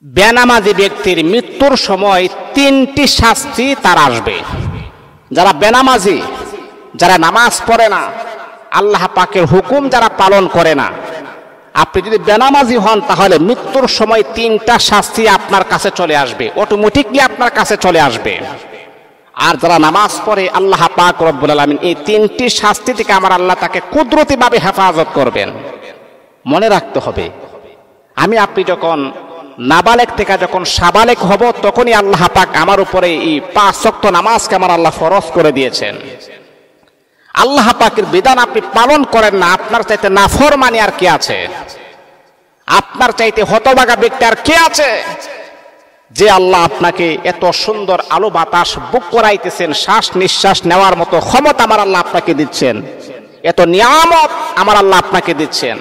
বেনামাজি ব্যক্তির মৃত্যুর সময় তিনটি শাস্তি তার আসবে। যারা বেনামাজি, যারা নামাজ পড়ে না, আল্লাহ পাকের হুকুম যারা পালন করে না, আপনি যদি বেনামাজি হন তাহলে মৃত্যুর সময় তিনটা শাস্তি আপনার কাছে চলে আসবে, অটোমেটিকলি আপনার কাছে চলে আসবে। আর যারা নামাজ পড়ে, আল্লাহ পাক রব্বুল আলামিন এই তিনটি শাস্তি থেকে আমার আল্লাহ তাকে কুদরতিভাবে হেফাজত করবেন। মনে রাখতে হবে, আমি আপনি যখন নাবালেক থেকে যখন সাবালেক হব, তখনই আল্লাহ পাক আমার উপরে এই 5 ওয়াক্ত নামাজকে আমার আল্লাহ ফরজ করে দিয়েছেন। আল্লাহ পাকের বিধান আপনি পালন করেন না, আপনার চাইতে নাফরমানি আর কে আছে? আপনার চাইতে হতভাগা ব্যক্তি আর কে আছে? যে আল্লাহ আপনাকে এত সুন্দর আলো বাতাস বুক করাইতেছেন, শ্বাস নিঃশ্বাস নেওয়ার মতো ক্ষমতা আমার আল্লাহ আপনাকে দিচ্ছেন, এত নিয়ামত আমার আল্লাহ আপনাকে দিচ্ছেন,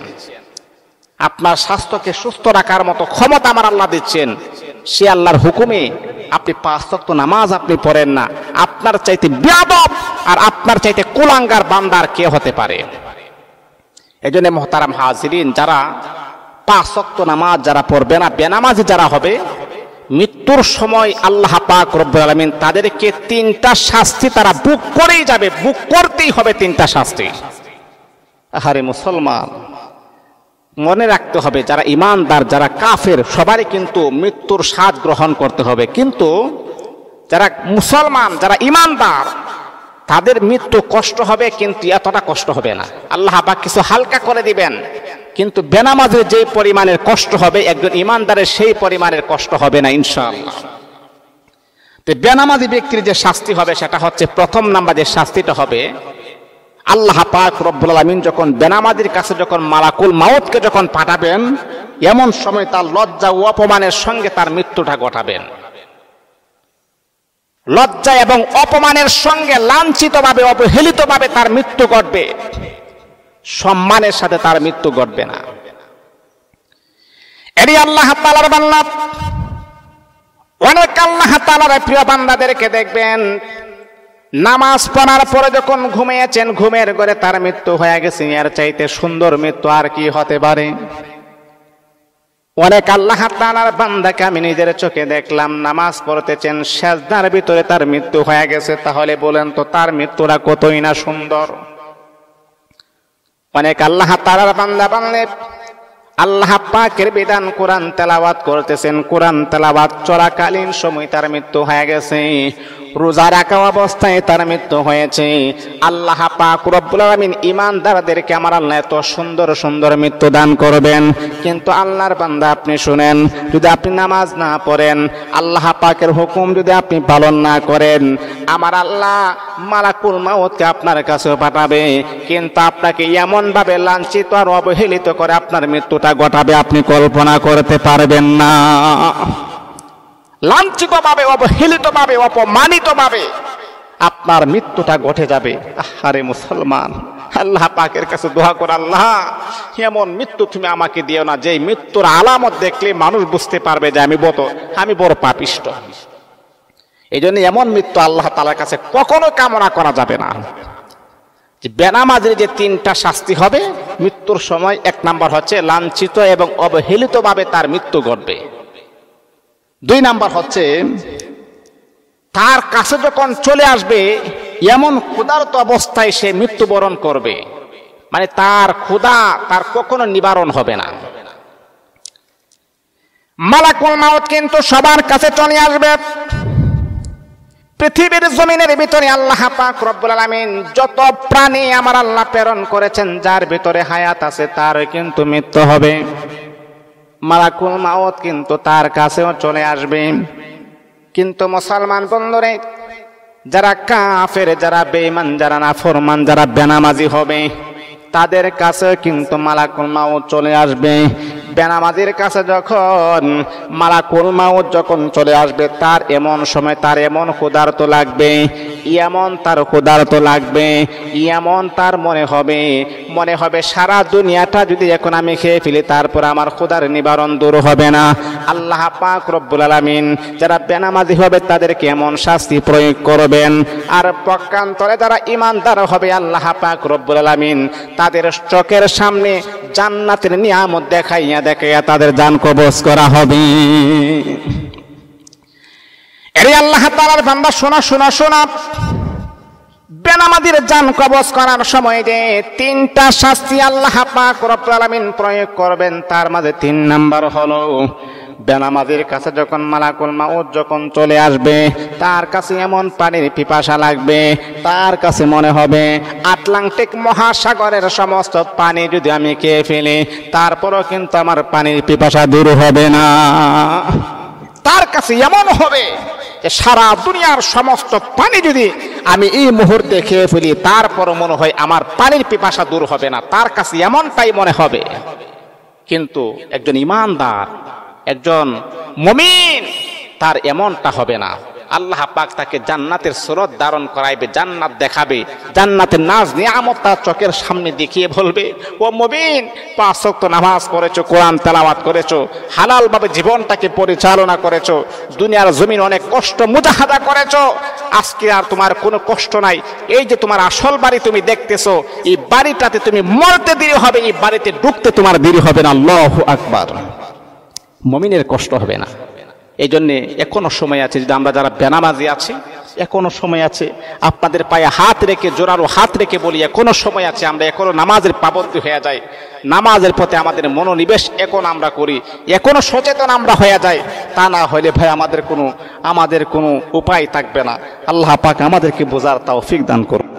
আপনার স্বাস্থ্যকে সুস্থ রাখার মতো ক্ষমতা আমার আল্লাহ দিচ্ছেন, সে আল্লাহর হুকুমে আপনি 5 ওয়াক্ত নামাজ আপনি পড়েন না, আপনার চাইতে বেয়াদব আর আপনার চাইতে কুলাঙ্গার বান্দার কে হতে পারে? এজন্য মুহতারাম হাজিরিন, যারা 5 ওয়াক্ত নামাজ যারা পড়বে না, বেনামাজি যারা হবে, মৃত্যুর সময় আল্লাহ পাক রব্বুল আলামিন তাদেরকে তিনটা শাস্তি তারা বুক করেই যাবে, বুক করতেই হবে তিনটা শাস্তি। আরে মুসলমান, মনে রাখতে হবে, যারা ইমানদার যারা কাফের সবারই কিন্তু মৃত্যুর স্বাদ গ্রহণ করতে হবে, কিন্তু যারা মুসলমান যারা ইমানদার তাদের মৃত্যু কষ্ট হবে, কিন্তু এতটা কষ্ট হবে না। আল্লাহ পাক কিছু হালকা করে দিবেন, কিন্তু বেনামাজের যে পরিমাণের কষ্ট হবে একজন ইমানদারের সেই পরিমাণের কষ্ট হবে না ইনশাআল্লাহ। তো বেনামাজি ব্যক্তির যে শাস্তি হবে সেটা হচ্ছে, প্রথম নাম্বার যে শাস্তিটা হবে, আল্লাহ পাক রব্বুল আলামিন যখন বেনামাজির কাছে যখন মালাকুল মাউতকে যখন পাঠাবেন, এমন সময় তার লজ্জা ও অপমানের সঙ্গে তার মৃত্যুটা ঘটাবেন। লজ্জা এবং অপমানের সঙ্গে লাঞ্ছিতভাবে অবহেলিতভাবে তার মৃত্যু ঘটবে, সম্মানের সাথে তার মৃত্যু ঘটবে না। এরই আল্লাহ তাআলার বান্দা, অনেক আল্লাহ তাআলার প্রিয় বান্দাদেরকে দেখবেন নামাজ পড়ার পরে যখন ঘুমিয়েছেন, ঘুমের ঘরে তার মৃত্যু হয়ে গেছে, এর চাইতে সুন্দর মৃত্যু আর কি হতে পারে? অনেক আল্লাহ তাআলার বান্দাকে আমি নিজের চোখে দেখলাম, নামাজ পড়তেছেন, সেজদার ভিতরে তার মৃত্যু হয়ে গেছে। তাহলে বলেন তো তার মৃত্যুটা কতই না সুন্দর। অনেক আল্লাহ তাআলার বান্দা বান্দে আল্লাহ পাকের বিধান কোরআন তেলাওয়াত করতেছেন, কোরআন তেলাওয়াত চলাকালীন সময় তার মৃত্যু হয়ে গেছে, রোজা রাখা অবস্থায় তার মৃত্যু হয়েছে। আল্লাহ পাক রব্বুল আলামিন ঈমানদারদেরকে আমার আল্লাহ এত সুন্দর সুন্দর মৃত্যু দান করবেন। কিন্তু আল্লাহর বান্দা আপনি শুনেন, যদি আপনি নামাজ না পড়েন, আল্লাহ পাকের হুকুম যদি আপনি পালন না করেন, আমার আল্লাহ মালাকুল মাউতকে আপনার কাছে পাঠাবে, কিন্তু আপনাকে এমন ভাবে লাঞ্ছিত আর অবহেলিত করে আপনার মৃত্যুটা ঘটাবে আপনি কল্পনা করতে পারবেন না। লাঞ্ছিতভাবে, অবহেলিতভাবে, অপমানিতভাবে আপনার মৃত্যুটা ঘটে যাবে। আরে মুসলমান, আল্লাহ পাকের কাছে দোয়া করে, আল্লাহ এমন মৃত্যু তুমি আমাকে দিও না যে মৃত্যুর আলামত দেখলে মানুষ বুঝতে পারবে যে আমি বড় পাপিষ্ট। এই জন্য এমন মৃত্যু আল্লাহ তাআলার কাছে কখনো কামনা করা যাবে না। যে বেনামাজির যে তিনটা শাস্তি হবে মৃত্যুর সময়, 1 নাম্বার হচ্ছে লাঞ্ছিত এবং অবহেলিতভাবে তার মৃত্যু ঘটবে। 2 নাম্বার হচ্ছে তার কাছে যখন চলে আসবে এমন ক্ষুধার্ত অবস্থায় সে মৃত্যুবরণ করবে, মানে তার ক্ষুধা তার কখনো নিবারণ হবে না। মালাকুল মাউত কিন্তু সবার কাছে চলে আসবে। পৃথিবীর জমিনের ভিতরে আল্লাহ পাক রব্বুল আলামিন যত প্রাণী আমার আল্লাহ প্রেরণ করেছেন, যার ভিতরে হায়াত আছে তার কিন্তু মৃত্যু হবে। মালাকুল মাউত কিন্তু তার কাছেও চলে আসবে। কিন্তু মুসলমান বন্ধুরে, যারা কাফের, যারা বেঈমান, যারা নাফরমান, যারা বেনামাজি হবে, তাদের কাছে কিন্তু মালাকুল মাউত চলে আসবে। বেনামাজির কাছে যখন মালাকুল মাউত যখন চলে আসবে, তার এমন সময় তার এমন ক্ষুধার্ত লাগবে, এমন তার ক্ষুধার্ত লাগবে, এমন তার মনে হবে সারা দুনিয়াটা যদি এখন আমি খেয়ে ফেলি তারপর আমার ক্ষুধার নিবারণ দূর হবে না। আল্লাহ পাক রব্বুল আলামিন যারা বেনামাজি হবে তাদেরকে এমন শাস্তি প্রয়োগ করবেন, আর পক্ষান্তরে যারা ঈমানদার হবে আল্লাহ পাক রব্বুল আলামিন তাদের চোখের সামনে জান্নাতের নিয়ামত দেখাইয়া দেখাইয়া তাদের জান কবজ করা হবে। এরে আল্লাহ তাআলার বান্দা শোনা শোনা শোনা, বেনামাজির জান কবজ করার সময় যে তিনটা শাস্তি আল্লাহ পাক রব্বুল আলামিন প্রয়োগ করবেন, তার মাঝে 3 নাম্বার হলো বেনামাজির কাছে যখন মালাকুল মাউত যখন চলে আসবে, তার কাছে এমন পানির পিপাসা লাগবে, তার কাছে মনে হবে আটলান্টিক মহাসাগরের সমস্ত পানি যদি আমি খেয়ে ফেলি, তারপরও কিন্তু আমার পানির পিপাসা দূর হবে না। তার কাছে এমন হবে যে সারা দুনিয়ার সমস্ত পানি যদি আমি এই মুহূর্তে খেয়ে ফেলি, তারপরও মনে হয় আমার পানির পিপাসা দূর হবে না। তার কাছে এমনটাই মনে হবে। কিন্তু একজন ঈমানদার, একজন মুমিন, তার এমনটা হবে না। আল্লাহ পাক তাকে জান্নাতের সুরত ধারণ করাইবে, জান্নাত দেখাবে, জান্নাতের নাজ নিয়ামত তার চোখের সামনে দেখিয়ে বলবে, ও মুমিন, 5 ওয়াক্ত নামাজ পড়েছো, কোরআন তেলাওয়াত করেছো, হালাল ভাবে জীবনটাকে পরিচালনা করেছো, দুনিয়ার জমিন অনেক কষ্ট মুজাহাদা করেছো, আজকে আর তোমার কোনো কষ্ট নাই। এই যে তোমার আসল বাড়ি তুমি দেখতেছো, এই বাড়িটাতে তুমি মরতে দেরি হবে, এই বাড়িতে ঢুকতে তোমার দেরি হবে না। আল্লাহু আকবার। মুমিনের কষ্ট হবে না। এই জন্য এখনো সময় আছে, যদি আমরা যারা বেনামাজি আছি এখনো সময় আছে। আপনাদের পায়ে হাত রেখে, জোরালো হাত রেখে বলি, এখনো সময় আছে। আমরা এখনো নামাজের পাবন্দী হয়ে যাই, নামাজের প্রতি আমাদের মনোনিবেশ এখন আমরা করি, এখনো সচেতন আমরা হয়ে যাই। তা না হলে ভাই আমাদের কোনো উপায় থাকবে না। আল্লাহ পাক আমাদেরকে বোঝার তৌফিক দান করুন।